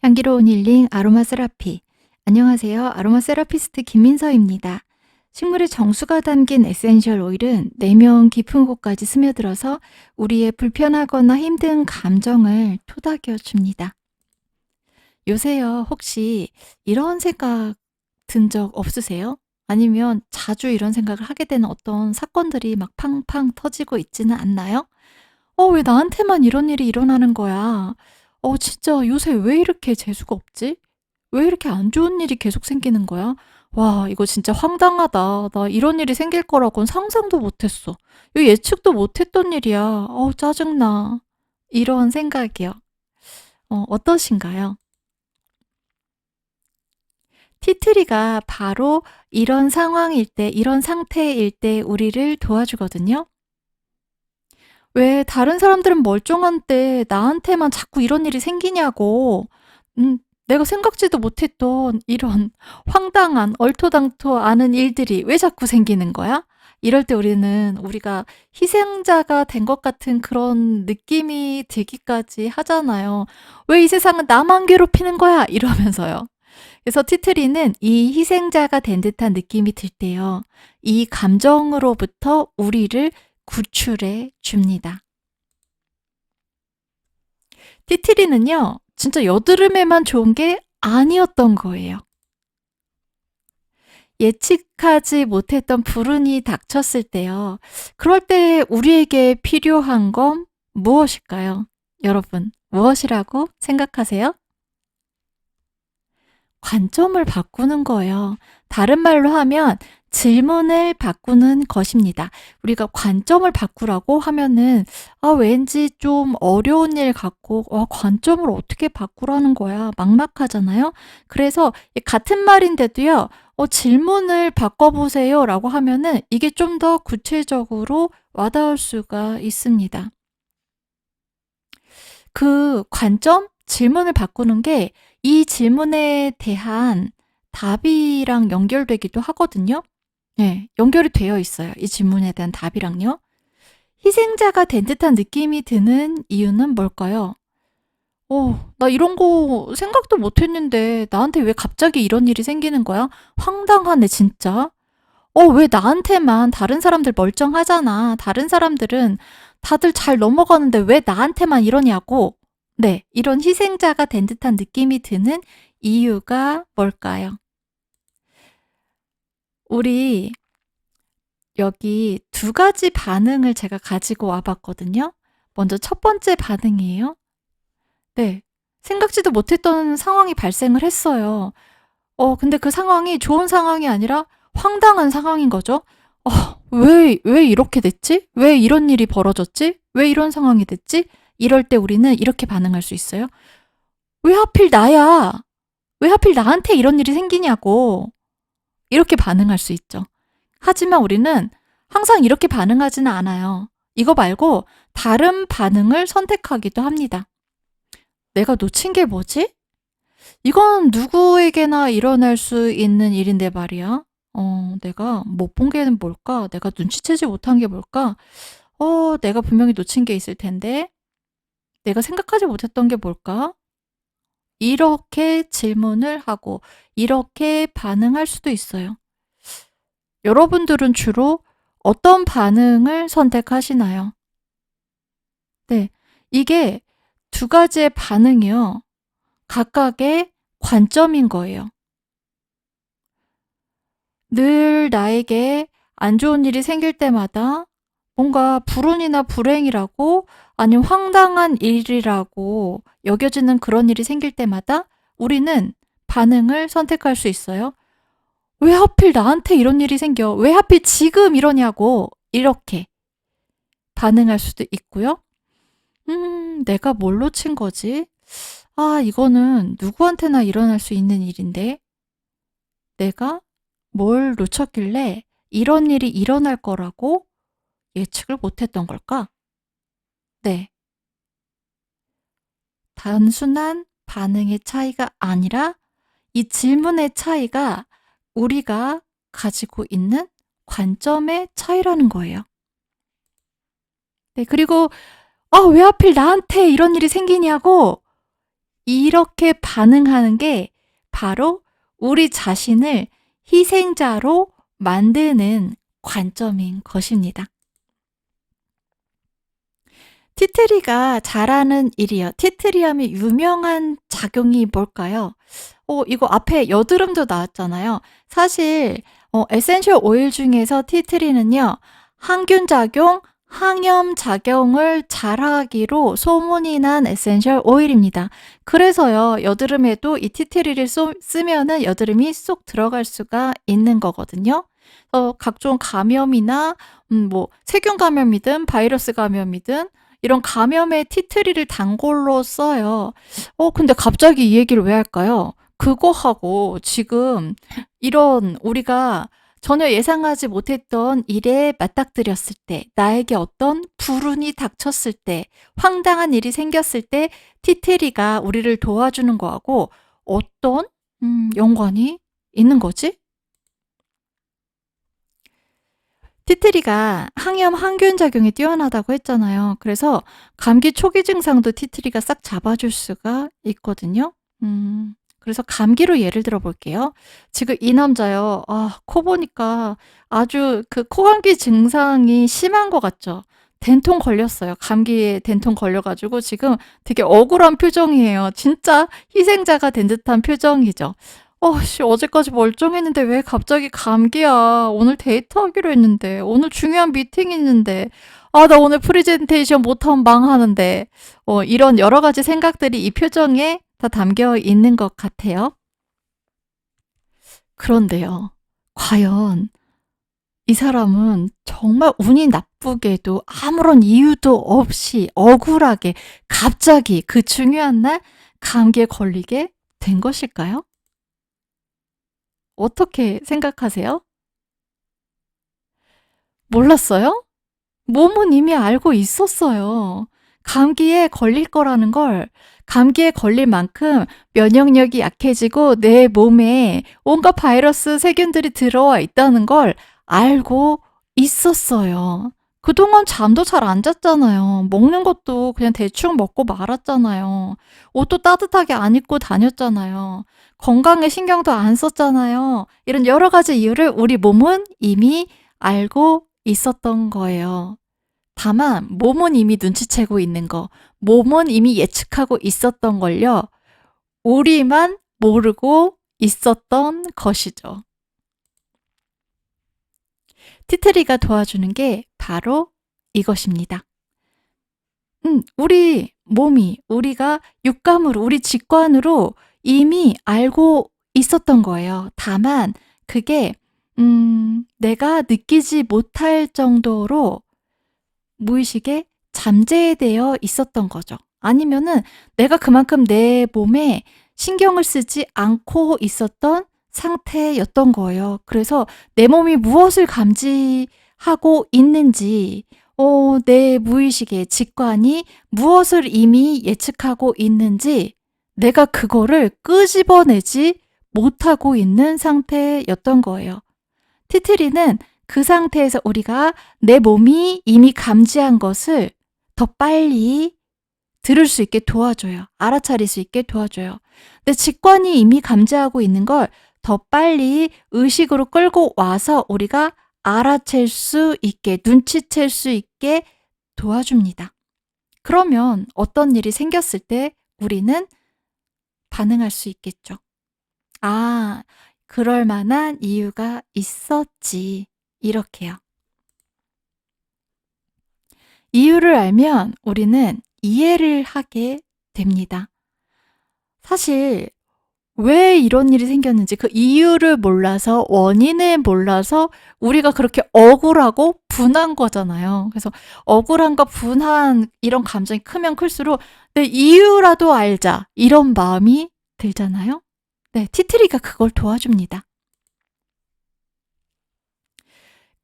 향기로운 힐링 아로마 세라피. 안녕하세요. 아로마 세라피스트 김민서입니다. 식물의 정수가 담긴 에센셜 오일은 내면 깊은 곳까지 스며들어서 우리의 불편하거나 힘든 감정을 토닥여 줍니다. 요새요, 혹시 이런 생각 든 적 없으세요? 아니면 자주 이런 생각을 하게 되는 어떤 사건들이 막 팡팡 터지고 있지는 않나요? 왜 나한테만 이런 일이 일어나는 거야? 진짜 요새 왜 이렇게 재수가 없지? 왜 이렇게 안 좋은 일이 계속 생기는 거야? 와, 이거 진짜 황당하다. 나 이런 일이 생길 거라고는 상상도 못 했어. 이거 예측도 못 했던 일이야. 짜증나. 이런 생각이요. 어떠신가요? 티트리가 바로 이런 상황일 때, 이런 상태일 때 우리를 도와주거든요. 왜 다른 사람들은 멀쩡한데 나한테만 자꾸 이런 일이 생기냐고. 내가 생각지도 못했던 이런 황당한 얼토당토 않은 일들이 왜 자꾸 생기는 거야? 이럴 때 우리가 희생자가 된 것 같은 그런 느낌이 들기까지 하잖아요. 왜 이 세상은 나만 괴롭히는 거야? 이러면서요. 그래서 티트리는 이 희생자가 된 듯한 느낌이 들 때요. 이 감정으로부터 우리를 구출해 줍니다. 티트리는요, 진짜 여드름에만 좋은 게 아니었던 거예요. 예측하지 못했던 불운이 닥쳤을 때요. 그럴 때 우리에게 필요한 건 무엇일까요? 여러분, 무엇이라고 생각하세요? 관점을 바꾸는 거예요. 다른 말로 하면 질문을 바꾸는 것입니다. 우리가 관점을 바꾸라고 하면은 왠지 좀 어려운 일 같고 관점을 어떻게 바꾸라는 거야. 막막하잖아요. 그래서 같은 말인데도요. 질문을 바꿔보세요라고 하면은 이게 좀 더 구체적으로 와닿을 수가 있습니다. 그 관점, 질문을 바꾸는 게 이 질문에 대한 답이랑 연결되기도 하거든요. 네, 연결이 되어 있어요. 이 질문에 대한 답이랑요. 희생자가 된 듯한 느낌이 드는 이유는 뭘까요? 나 이런 거 생각도 못 했는데 나한테 왜 갑자기 이런 일이 생기는 거야? 황당하네, 진짜. 왜 나한테만 다른 사람들 멀쩡하잖아. 다른 사람들은 다들 잘 넘어가는데 왜 나한테만 이러냐고. 네, 이런 희생자가 된 듯한 느낌이 드는 이유가 뭘까요? 우리 여기 두 가지 반응을 제가 가지고 와봤거든요. 먼저 첫 번째 반응이에요. 네, 생각지도 못했던 상황이 발생을 했어요. 근데 그 상황이 좋은 상황이 아니라 황당한 상황인 거죠. 왜 이렇게 됐지? 왜 이런 일이 벌어졌지? 왜 이런 상황이 됐지? 이럴 때 우리는 이렇게 반응할 수 있어요. 왜 하필 나야? 왜 하필 나한테 이런 일이 생기냐고. 이렇게 반응할 수 있죠. 하지만 우리는 항상 이렇게 반응하지는 않아요. 이거 말고 다른 반응을 선택하기도 합니다. 내가 놓친 게 뭐지? 이건 누구에게나 일어날 수 있는 일인데 말이야. 내가 못 본 게 뭘까? 내가 눈치채지 못한 게 뭘까? 내가 분명히 놓친 게 있을 텐데. 내가 생각하지 못했던 게 뭘까? 이렇게 질문을 하고 이렇게 반응할 수도 있어요. 여러분들은 주로 어떤 반응을 선택하시나요? 네. 이게 두 가지의 반응이요. 각각의 관점인 거예요. 늘 나에게 안 좋은 일이 생길 때마다 뭔가 불운이나 불행이라고 아니면 황당한 일이라고 여겨지는 그런 일이 생길 때마다 우리는 반응을 선택할 수 있어요. 왜 하필 나한테 이런 일이 생겨? 왜 하필 지금 이러냐고 이렇게 반응할 수도 있고요. 내가 뭘 놓친 거지? 이거는 누구한테나 일어날 수 있는 일인데 내가 뭘 놓쳤길래 이런 일이 일어날 거라고 예측을 못했던 걸까? 네. 단순한 반응의 차이가 아니라 이 질문의 차이가 우리가 가지고 있는 관점의 차이라는 거예요. 네, 그리고 왜 하필 나한테 이런 일이 생기냐고 이렇게 반응하는 게 바로 우리 자신을 희생자로 만드는 관점인 것입니다. 티트리가 잘하는 일이요. 티트리 하면 유명한 작용이 뭘까요? 이거 앞에 여드름도 나왔잖아요. 사실 에센셜 오일 중에서 티트리는요. 항균 작용, 항염 작용을 잘하기로 소문이 난 에센셜 오일입니다. 그래서요. 여드름에도 이 티트리를 쓰면은 여드름이 쏙 들어갈 수가 있는 거거든요. 각종 감염이나 뭐 세균 감염이든 바이러스 감염이든 이런 감염에 티트리를 단골로 써요. 근데 갑자기 이 얘기를 왜 할까요? 그거하고 지금 이런 우리가 전혀 예상하지 못했던 일에 맞닥뜨렸을 때, 나에게 어떤 불운이 닥쳤을 때, 황당한 일이 생겼을 때 티트리가 우리를 도와주는 거하고 어떤 연관이 있는 거지? 티트리가 항염 항균 작용이 뛰어나다고 했잖아요. 그래서 감기 초기 증상도 티트리가 싹 잡아줄 수가 있거든요. 그래서 감기로 예를 들어 볼게요. 지금 이 남자요. 코 보니까 아주 그 코감기 증상이 심한 것 같죠? 된통 걸렸어요. 감기에 된통 걸려가지고 지금 되게 억울한 표정이에요. 진짜 희생자가 된 듯한 표정이죠. 어제까지 멀쩡했는데 왜 갑자기 감기야? 오늘 데이트하기로 했는데, 오늘 중요한 미팅이 있는데, 나 오늘 프레젠테이션 못하면 망하는데, 이런 여러 가지 생각들이 이 표정에 다 담겨 있는 것 같아요. 그런데요, 과연 이 사람은 정말 운이 나쁘게도 아무런 이유도 없이 억울하게 갑자기 그 중요한 날 감기에 걸리게 된 것일까요? 어떻게 생각하세요? 몰랐어요? 몸은 이미 알고 있었어요. 감기에 걸릴 거라는 걸, 감기에 걸릴 만큼 면역력이 약해지고 내 몸에 온갖 바이러스 세균들이 들어와 있다는 걸 알고 있었어요. 그동안 잠도 잘 안 잤잖아요. 먹는 것도 그냥 대충 먹고 말았잖아요. 옷도 따뜻하게 안 입고 다녔잖아요. 건강에 신경도 안 썼잖아요. 이런 여러 가지 이유를 우리 몸은 이미 알고 있었던 거예요. 다만 몸은 이미 눈치채고 있는 거, 몸은 이미 예측하고 있었던 걸요. 우리만 모르고 있었던 것이죠. 티트리가 도와주는 게 바로 이것입니다. 우리 몸이 우리가 육감으로 우리 직관으로 이미 알고 있었던 거예요. 다만 그게 내가 느끼지 못할 정도로 무의식에 잠재되어 있었던 거죠. 아니면은 내가 그만큼 내 몸에 신경을 쓰지 않고 있었던 상태였던 거예요. 그래서 내 몸이 무엇을 감지하고 있는지, 내 무의식의 직관이 무엇을 이미 예측하고 있는지 내가 그거를 끄집어내지 못하고 있는 상태였던 거예요. 티트리는 그 상태에서 우리가 내 몸이 이미 감지한 것을 더 빨리 들을 수 있게 도와줘요. 알아차릴 수 있게 도와줘요. 내 직관이 이미 감지하고 있는 걸 더 빨리 의식으로 끌고 와서 우리가 알아챌 수 있게, 눈치챌 수 있게 도와줍니다. 그러면 어떤 일이 생겼을 때 우리는 반응할 수 있겠죠. 그럴 만한 이유가 있었지. 이렇게요. 이유를 알면 우리는 이해를 하게 됩니다. 사실 왜 이런 일이 생겼는지 그 이유를 몰라서, 원인을 몰라서 우리가 그렇게 억울하고 분한 거잖아요. 그래서 억울함과 분한 이런 감정이 크면 클수록 내 이유라도 알자 이런 마음이 들잖아요. 네, 티트리가 그걸 도와줍니다.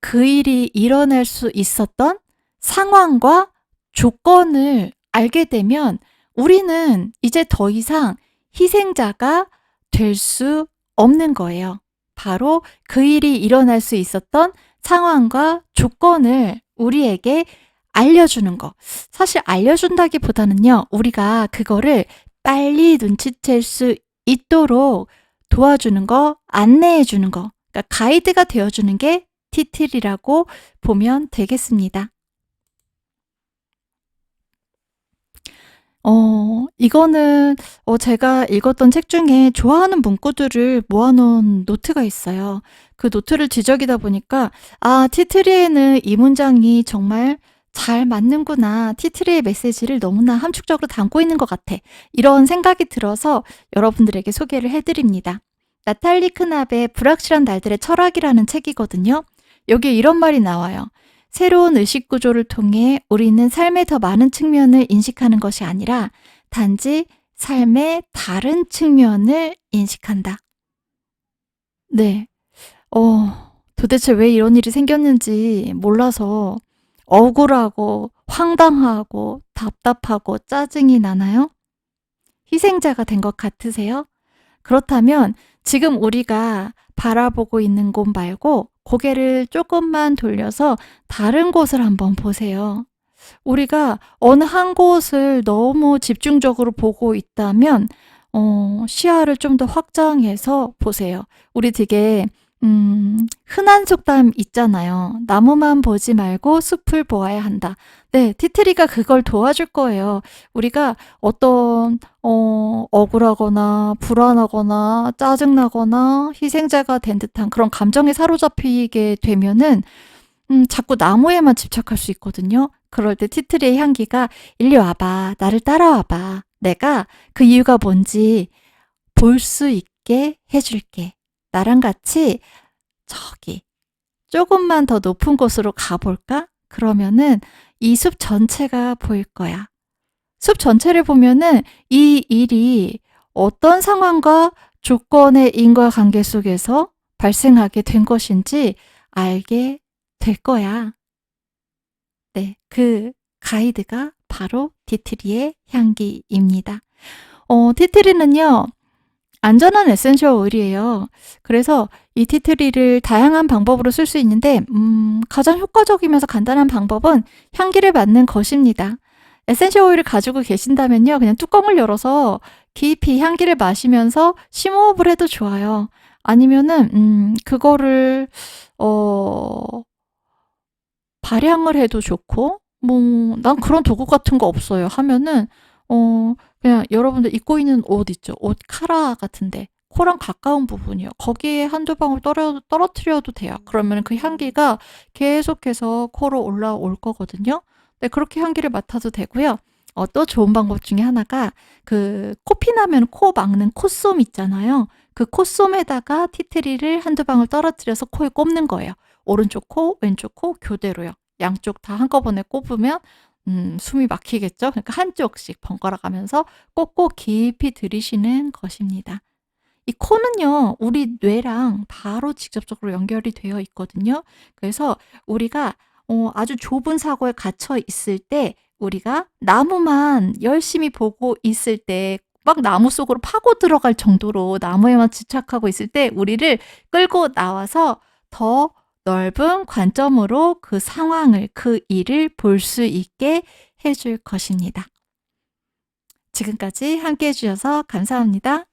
그 일이 일어날 수 있었던 상황과 조건을 알게 되면 우리는 이제 더 이상 희생자가 될 수 없는 거예요. 바로 그 일이 일어날 수 있었던 상황과 조건을 우리에게 알려주는 거. 사실 알려준다기보다는요, 우리가 그거를 빨리 눈치챌 수 있도록 도와주는 거, 안내해 주는 거, 그러니까 가이드가 되어주는 게 티틀이라고 보면 되겠습니다. 이거는 제가 읽었던 책 중에 좋아하는 문구들을 모아놓은 노트가 있어요. 그 노트를 뒤적이다 보니까 티트리에는 이 문장이 정말 잘 맞는구나. 티트리의 메시지를 너무나 함축적으로 담고 있는 것 같아. 이런 생각이 들어서 여러분들에게 소개를 해드립니다. 나탈리 크납의 불확실한 날들의 철학이라는 책이거든요. 여기에 이런 말이 나와요. 새로운 의식 구조를 통해 우리는 삶의 더 많은 측면을 인식하는 것이 아니라 단지 삶의 다른 측면을 인식한다. 네. 도대체 왜 이런 일이 생겼는지 몰라서 억울하고 황당하고 답답하고 짜증이 나나요? 희생자가 된 것 같으세요? 그렇다면 지금 우리가 바라보고 있는 곳 말고 고개를 조금만 돌려서 다른 곳을 한번 보세요. 우리가 어느 한 곳을 너무 집중적으로 보고 있다면 시야를 좀 더 확장해서 보세요. 우리 되게 흔한 속담 있잖아요. 나무만 보지 말고 숲을 보아야 한다. 네, 티트리가 그걸 도와줄 거예요. 우리가 어떤 억울하거나 불안하거나 짜증나거나 희생자가 된 듯한 그런 감정에 사로잡히게 되면은 자꾸 나무에만 집착할 수 있거든요. 그럴 때 티트리의 향기가 "일리 와봐. 나를 따라와봐. 내가 그 이유가 뭔지 볼 수 있게 해줄게. 나랑 같이 저기 조금만 더 높은 곳으로 가볼까? 그러면은 이 숲 전체가 보일 거야." 숲 전체를 보면은 이 일이 어떤 상황과 조건의 인과관계 속에서 발생하게 된 것인지 알게 될 거야. 네, 그 가이드가 바로 티트리의 향기입니다. 티트리는요, 안전한 에센셜 오일이에요. 그래서 이 티트리를 다양한 방법으로 쓸 수 있는데 가장 효과적이면서 간단한 방법은 향기를 맡는 것입니다. 에센셜 오일을 가지고 계신다면요, 그냥 뚜껑을 열어서 깊이 향기를 마시면서 심호흡을 해도 좋아요. 아니면은 그거를 발향을 해도 좋고, 난 그런 도구 같은 거 없어요 하면은 그냥 여러분들 입고 있는 옷 있죠. 옷 카라 같은데 코랑 가까운 부분이요. 거기에 한두 방울 떨어뜨려도 돼요. 그러면 그 향기가 계속해서 코로 올라올 거거든요. 네, 그렇게 향기를 맡아도 되고요. 또 좋은 방법 중에 하나가 그 코피 나면 코 막는 콧솜 있잖아요. 그 콧솜에다가 티트리를 한두 방울 떨어뜨려서 코에 꼽는 거예요. 오른쪽 코, 왼쪽 코 교대로요. 양쪽 다 한꺼번에 꼽으면 숨이 막히겠죠. 그러니까 한쪽씩 번갈아 가면서 꼭꼭 깊이 들이쉬는 것입니다. 이 코는요, 우리 뇌랑 바로 직접적으로 연결이 되어 있거든요. 그래서 우리가 아주 좁은 사고에 갇혀 있을 때, 우리가 나무만 열심히 보고 있을 때, 막 나무 속으로 파고 들어갈 정도로 나무에만 집착하고 있을 때 우리를 끌고 나와서 더 넓은 관점으로 그 상황을, 그 일을 볼 수 있게 해줄 것입니다. 지금까지 함께 해주셔서 감사합니다.